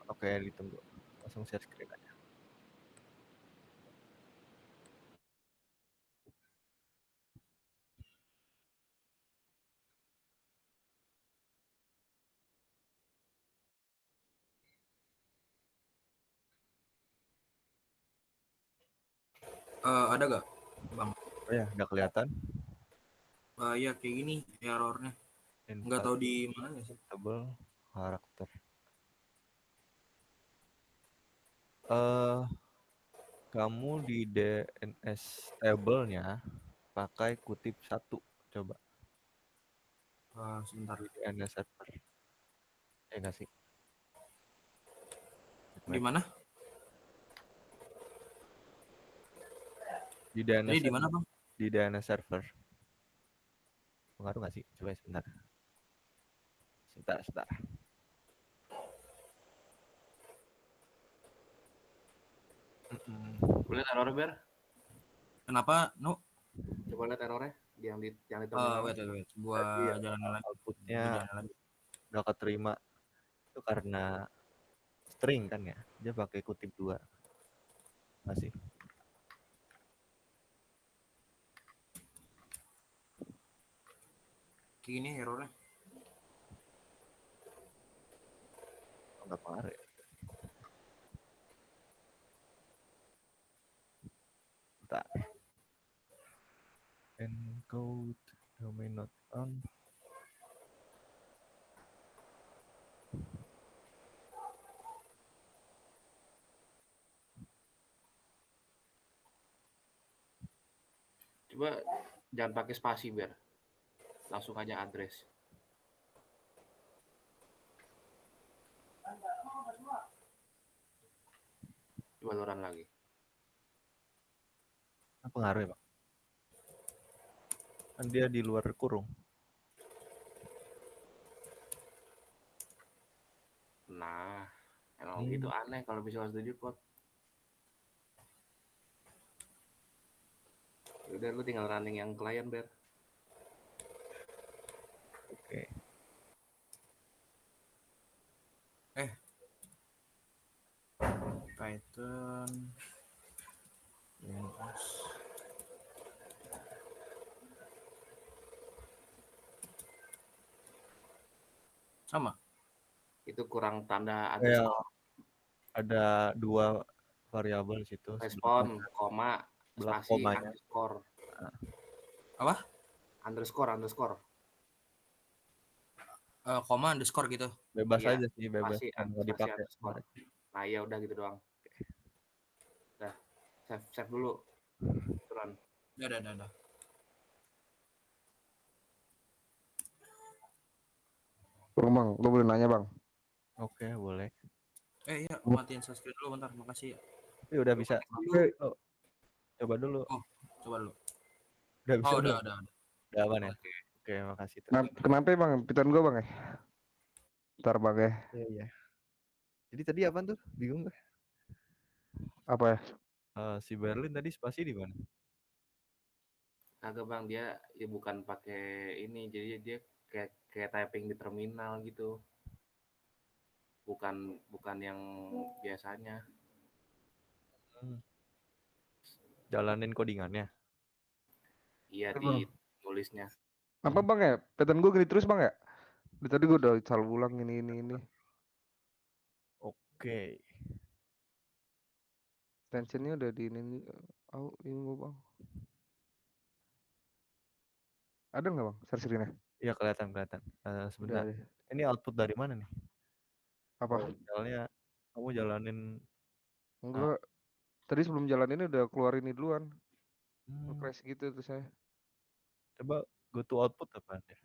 Oke, ditunggu. Langsung share screen aja.
Ada gak Bang?
Oh ya, udah kelihatan.
Ya kayak gini errornya. Nggak tahu di mana sih.
Invalidable karakter. Kamu di DNS table-nya pakai kutip 1. Coba.
Sebentar.
Di DNS server. Enggak sih.
Di mana?
Di DNS
Ini di mana Bang?
Di DNS server. Pengaruh nggak sih? Coba sebentar. Sebentar.
Boleh error Ber?
Kenapa? No.
Coba lihat errornya yang di terminal.
Wait. Gua jalan lagi.
Outputnya udah keterima. Itu karena string kan ya. Dia pakai kutip 2. Masih.
Kayak gini errornya.
Nggak pengaruh ya. Bentar. Encode domain not on.
Coba jangan pakai spasi Ber. Langsung aja address. Coba luran lagi.
Apa pengaruh ya Pak? Kan dia di luar kurung.
Nah, emang gitu aneh kalau Visual Studio Code. Udah lu tinggal running yang klien Ber.
Oke.
Python. Sama.
Itu kurang tanda address.
Ada 2 variabel di situ
respon,
sebelahnya
koma,
belakang
spasi,
komanya.
underscore,
Apa?
underscore.
Koma underscore gitu.
Bebas
Iya,
aja sih, bebas yang mau
spasi
dipakai.
underscore. Nah ya udah gitu doang. Dah, save dulu. Turun.
Udah.
Bang, lo boleh nanya bang?
Oke, boleh.
Iya, matiin subscribe dulu bentar, makasih ya.
Tapi udah
Lu
bisa.
dulu.
Oh, coba dulu.
Oh, coba dulu.
Udah bisa
Oh,
belum?
udah.
Udah aman ya?
Oke.
Oke, makasih tuh.
Kenapa bang? Piton gue bang ya? Ntar bang ya.
Iya. Jadi tadi apaan tuh? Bingung gak?
Apa ya?
Si Berlin tadi spasi di mana?
Agak bang, dia ya bukan pakai ini, jadi dia kayak typing di terminal gitu. Bukan yang biasanya.
Jalanin codingannya.
Iya
Apa,
di
bang?
tulisnya.
Apa bang ya? Piton gue gini terus bang ya? Dari tadi gue udah salah ulang ini.
Oke.
Tensionnya udah di ini. Oh, ini gue bang. Ada nggak bang? Share screen-nya?
Iya kelihatan. Sebentar.
Udah deh.
Ini output dari mana nih?
Apa?
Oh, misalnya kamu jalanin.
Enggak. Tadi sebelum jalan ini udah keluar ini duluan.
Hmm,
Crash gitu tuh saya.
coba go to output apa ya?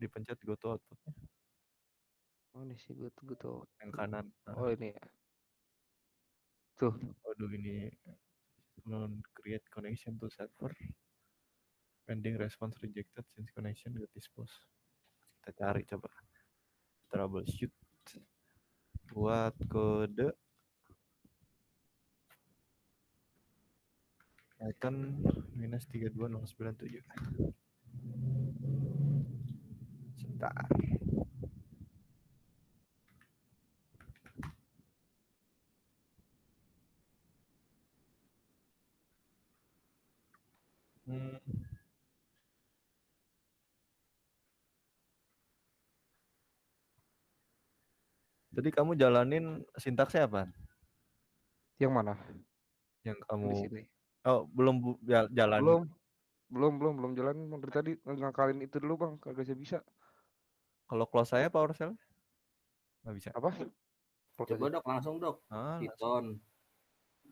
Dipencet go to outputnya.
Oh ini sih gue tuh.
Yang kanan.
Oh ini ya. Tuh.
Waduh ini non create connection to server. Pending response rejected since connection got disposed. Kita cari coba. Troubleshoot. Buat kode Python -32097. Sebentar. Jadi kamu jalanin sintaksnya apa?
Yang mana?
Yang
Di
kamu
sini.
belum jalan.
Belum jalan bang. Dari tadi ngakalin itu dulu bang. Kagak bisa.
Kalau close saya PowerShell nggak bisa.
Apa?
Coba dok, langsung dok.
Langsung.
Python.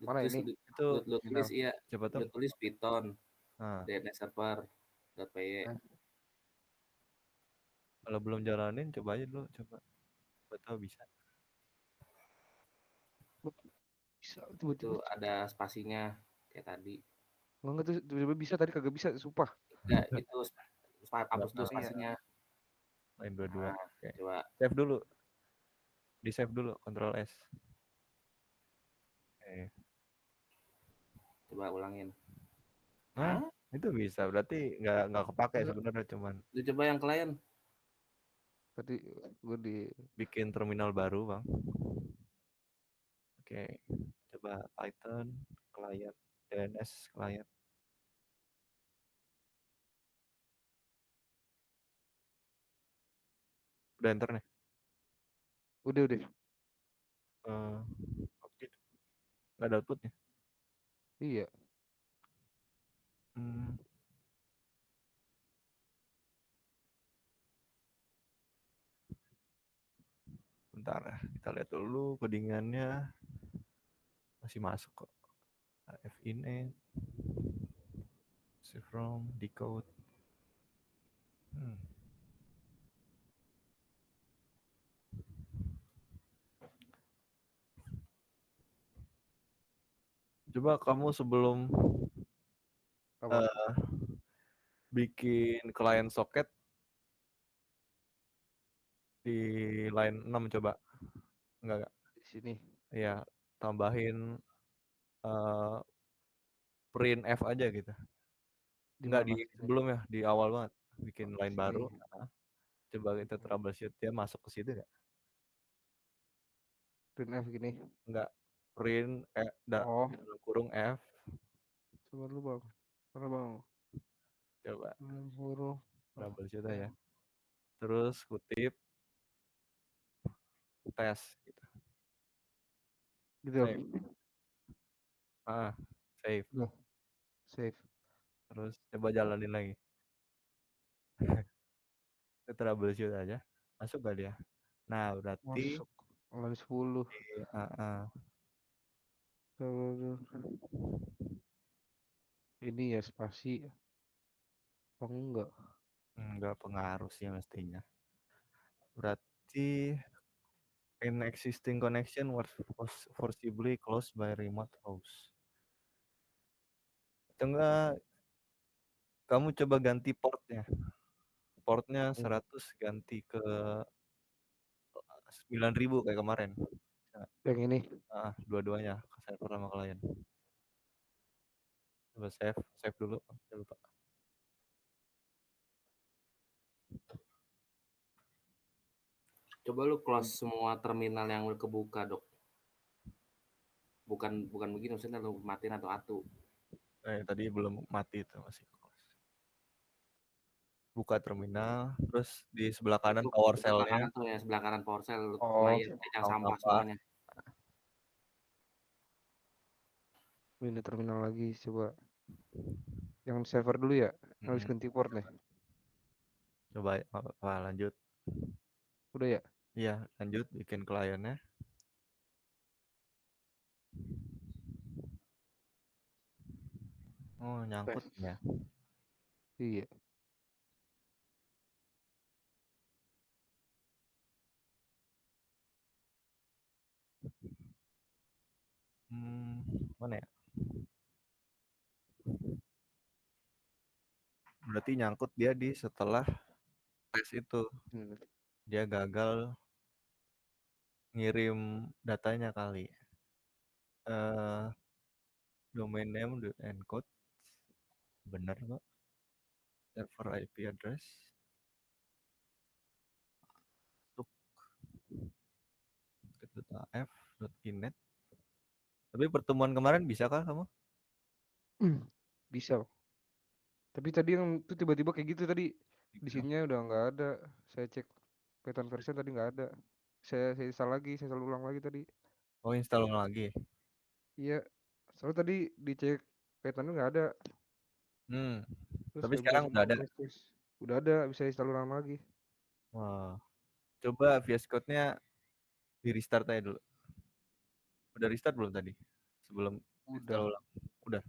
Mana ini?
Itu
Lu tulis iya.
coba tuh.
Lu tulis Python.
Nah,
DNS server. .py.
kalau belum jalanin coba aja dulu coba. Betul bisa.
Bisa
Itu
tiba-tiba.
ada spasinya kayak tadi.
Enggak tuh tiba-tiba bisa tadi kagak bisa sumpah.
Enggak, itu hapus dulu
Iya.
spasinya.
Lain dua-dua.
Nah,
Oke.
coba
Save dulu. Di save dulu, Ctrl S.
coba ulangin.
Nah, itu bisa. Berarti nggak kepake sebenarnya, cuman
Lu coba yang klien.
Tadi gue di
bikin terminal baru, Bang. Oke. Coba Python client DNS client. Udah enter nih.
udah.
Oke. Nggak ada outputnya.
Iya.
Bentar ya, kita lihat dulu codingannya masih masuk kok. F-in save from decode. Coba kamu sebelum bikin client socket di line 6 coba. Enggak.
Di sini.
Iya, tambahin print F aja gitu. Enggak di sebelumnya, di awal banget bikin line baru. Coba kita troubleshoot dia masuk ke situ enggak?
Print F gini.
Enggak. Print dalam kurung F.
Coba dulu bang. Mana bang?
Coba.
Kurung.
Troubleshoot aja. Terus kutip tes gitu.
Gitu.
Save.
Udah, save.
Terus coba jalanin lagi. Ke troubleshoot aja. Masuk gak dia? Nah, berarti
Masuk. Line 10. Ini ya spasi. Apa enggak?
enggak pengaruh sih mestinya. Berarti in existing connection was forcibly closed by remote host. Atau enggak kamu coba ganti portnya. Portnya 100 ganti ke 9.000 kayak kemarin.
Yang ini.
Dua-duanya ke server sama klien. Coba save dulu. Jangan lupa.
Coba lu close semua terminal yang udah kebuka, Dok. Bukan begini, maksudnya lu matiin atau
Tadi belum mati itu masih close. Buka terminal, terus di sebelah kanan
Itu
power
sebelah
cell-nya.
kanan tuh ya, sebelah kanan power cell,
Oh,
layar yang sampah semuanya.
ini terminal lagi coba. Yang server dulu ya. Harus ganti port nih.
Coba apa lanjut.
Udah ya?
Iya, lanjut bikin kliennya. Oh, nyangkut ya.
Iya.
Mana ya? Berarti nyangkut dia di setelah tes itu. Dia gagal ngirim datanya kali. Domain name encode. Bener kok. Server IP address. .af.inet. Tapi pertemuan kemarin bisa kah kamu?
Bisa. Tapi tadi yang itu tiba-tiba kayak gitu tadi. Di sininya udah nggak ada. Saya cek Python version tadi nggak ada. Saya install lagi, saya install ulang lagi tadi.
Oh, install ulang lagi.
Iya. Soalnya tadi dicek Pythonnya nggak ada. Terus
Tapi
nggak bisa
sekarang udah ada.
Udah ada, bisa install ulang lagi.
Wah. Coba VS Code-nya di restart aja dulu. Udah restart belum tadi? Sebelum install ulang. Udah.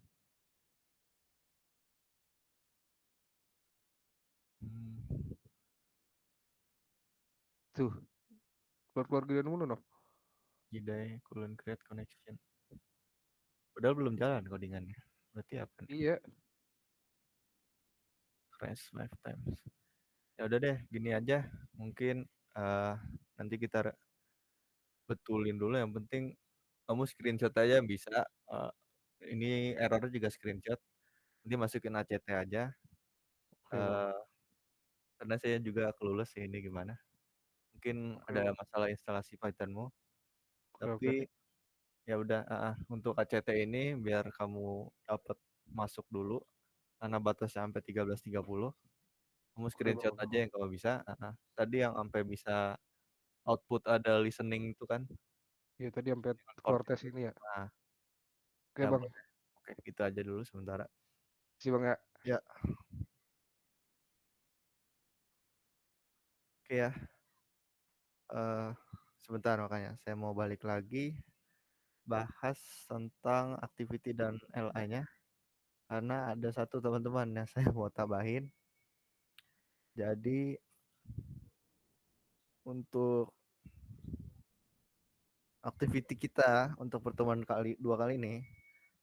Tuh. Keluar gedean mulu noh.
Jidai couldn't create connection. Padahal belum jalan codingannya. Berarti apa nih?
Iya.
Crash lifetime. Ya udah deh, gini aja. Mungkin nanti kita betulin dulu. Yang penting kamu screenshot aja bisa. Ini errornya juga screenshot. Nanti masukin ACT aja. Karena saya juga clueless sih ini gimana. Mungkin ada masalah instalasi Pythonmu. Tapi ya udah untuk ACT ini biar kamu dapat masuk dulu karena batasnya sampai 13.30. Kamu screenshot aja yang kalau bisa. Tadi yang sampai bisa output ada listening itu kan.
Iya tadi sampai keluar tes ini ya. Oke bang.
Oke, gitu aja dulu sementara.
Sih bang ya.
Ya. Oke ya. Sebentar makanya saya mau balik lagi bahas tentang activity dan LI-nya karena ada satu teman-teman yang saya mau tambahin. Jadi untuk activity kita untuk pertemuan dua kali ini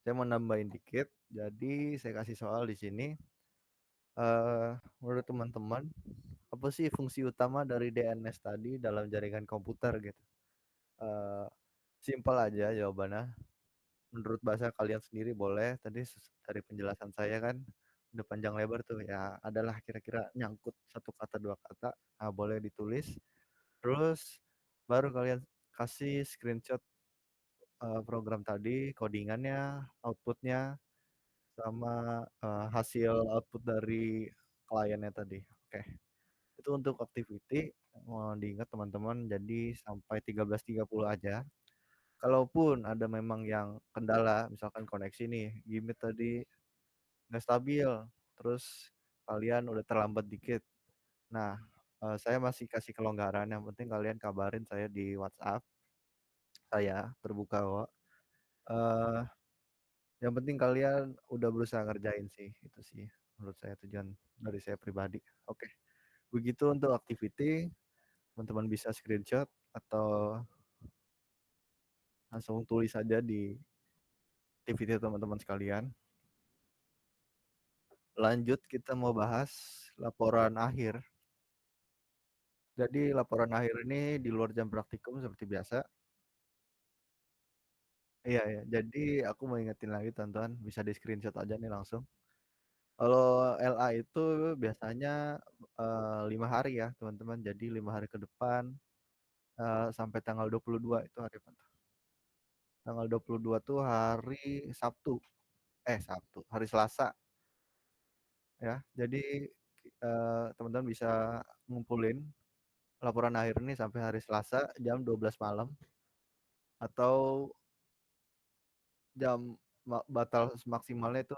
saya mau nambahin dikit. Jadi saya kasih soal di sini. Menurut teman-teman apa sih fungsi utama dari DNS tadi dalam jaringan komputer gitu? Simpel aja jawabannya. Menurut bahasa kalian sendiri boleh. Tadi dari penjelasan saya kan udah panjang lebar tuh ya. Adalah kira-kira nyangkut satu kata dua kata. Nah, boleh ditulis. Terus baru kalian kasih screenshot program tadi, codingannya, outputnya, sama hasil output dari kliennya tadi. Oke. Itu untuk activity. Mau diingat teman-teman, jadi sampai 13.30 aja. kalaupun ada memang yang kendala, misalkan koneksi nih, Gimit tadi nggak stabil, terus kalian udah terlambat dikit. Nah, saya masih kasih kelonggaran, yang penting kalian kabarin saya di WhatsApp, saya terbuka kok. Eee, yang penting kalian udah berusaha ngerjain sih, itu sih menurut saya tujuan dari saya pribadi. Oke, begitu untuk activity, teman-teman bisa screenshot atau langsung tulis saja di activity teman-teman sekalian. Lanjut kita mau bahas laporan akhir. Jadi laporan akhir ini di luar jam praktikum seperti biasa. Iya ya, jadi aku mau ingetin lagi teman-teman, bisa di-screenshot aja nih langsung. Kalau LA itu biasanya 5 hari ya teman-teman, jadi 5 hari ke depan sampai tanggal 22 itu hari apa tuh? Tanggal 22 tuh hari Sabtu, Sabtu, hari Selasa ya. Jadi teman-teman bisa ngumpulin laporan akhir ini sampai hari Selasa jam 12 malam atau jam batal maksimalnya itu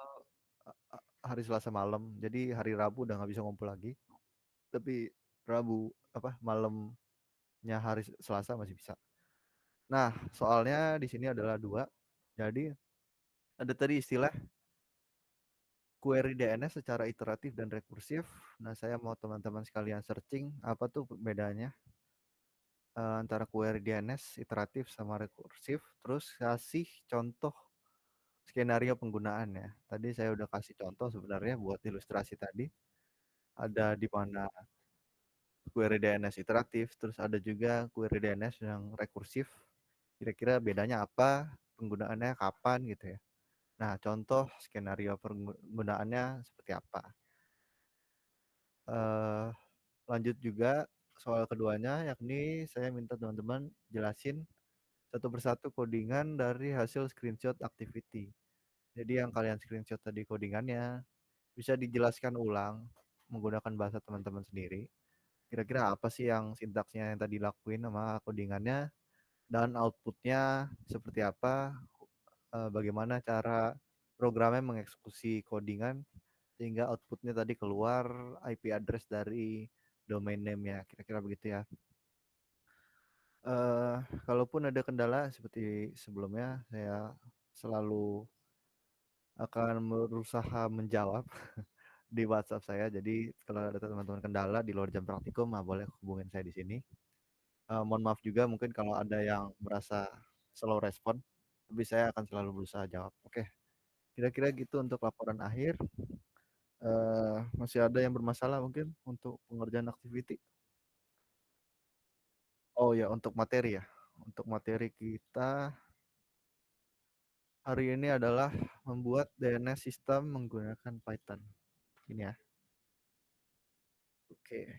hari Selasa malam. Jadi hari Rabu udah nggak bisa ngumpul lagi. Tapi Rabu apa malamnya hari Selasa masih bisa. Nah, soalnya di sini adalah dua. Jadi ada tadi istilah query DNS secara iteratif dan rekursif. Nah, saya mau teman-teman sekalian searching apa tuh bedanya antara query DNS iteratif sama rekursif. Terus kasih contoh skenario penggunaannya. Tadi saya udah kasih contoh sebenarnya buat ilustrasi tadi. Ada di mana query DNS iteratif, terus ada juga query DNS yang rekursif. Kira-kira bedanya apa, penggunaannya kapan gitu ya. Nah, contoh skenario penggunaannya seperti apa. Lanjut juga soal keduanya, yakni saya minta teman-teman jelasin satu persatu codingan dari hasil screenshot activity. Jadi yang kalian screenshot tadi codingannya bisa dijelaskan ulang menggunakan bahasa teman-teman sendiri. Kira-kira apa sih yang sintaksnya yang tadi lakuin sama codingannya dan outputnya seperti apa, bagaimana cara programnya mengeksekusi codingan sehingga outputnya tadi keluar IP address dari domain name-nya, kira-kira begitu ya. Kalaupun ada kendala seperti sebelumnya, saya selalu akan berusaha menjawab di WhatsApp saya. Jadi kalau ada teman-teman kendala di luar jam praktikum, boleh hubungin saya di sini. Mohon maaf juga mungkin kalau ada yang merasa slow respon, tapi saya akan selalu berusaha jawab. Oke, kira-kira gitu untuk laporan akhir. Masih ada yang bermasalah mungkin untuk pengerjaan activity? Oh ya, untuk materi ya. Untuk materi kita hari ini adalah membuat DNS sistem menggunakan Python. Ini ya. Oke.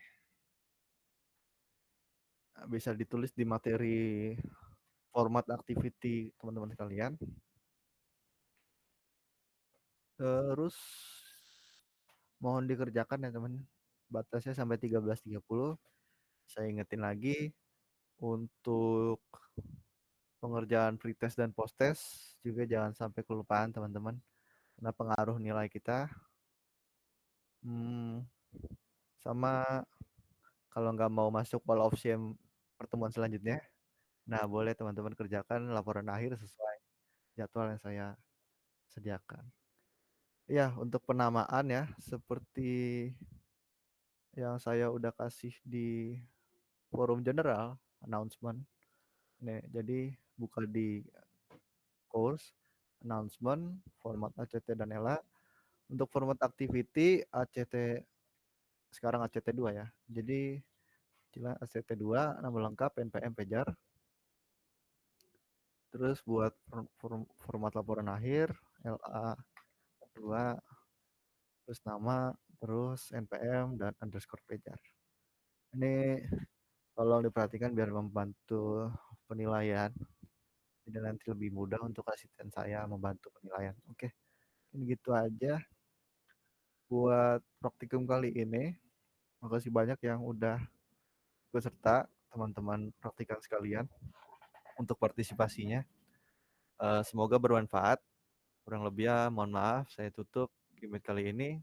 Bisa ditulis di materi format activity teman-teman sekalian. Terus mohon dikerjakan ya teman. Batasnya sampai 13.30. Saya ingetin lagi untuk pengerjaan pretest dan posttest juga jangan sampai kelupaan teman-teman. Karena pengaruh nilai kita. Sama kalau nggak mau masuk wall of shame pertemuan selanjutnya, nah boleh teman-teman kerjakan laporan akhir sesuai jadwal yang saya sediakan. Ya, untuk penamaan ya, seperti yang saya udah kasih di forum general announcement. Nih, jadi buka di course announcement format ACT dan ELA. Untuk format activity ACT sekarang ACT2 ya. Jadi ACT2 nama lengkap NPM Pejar. Terus buat format laporan akhir LA 2 terus nama terus NPM dan underscore Pejar. Ini tolong diperhatikan biar membantu penilaian. Jadi nanti lebih mudah untuk asisten saya membantu penilaian. Oke, ini gitu aja buat praktikum kali ini. Makasih banyak yang udah ikut serta teman-teman praktikan sekalian untuk partisipasinya. Semoga bermanfaat. Kurang lebih ya mohon maaf, saya tutup Gimik kali ini.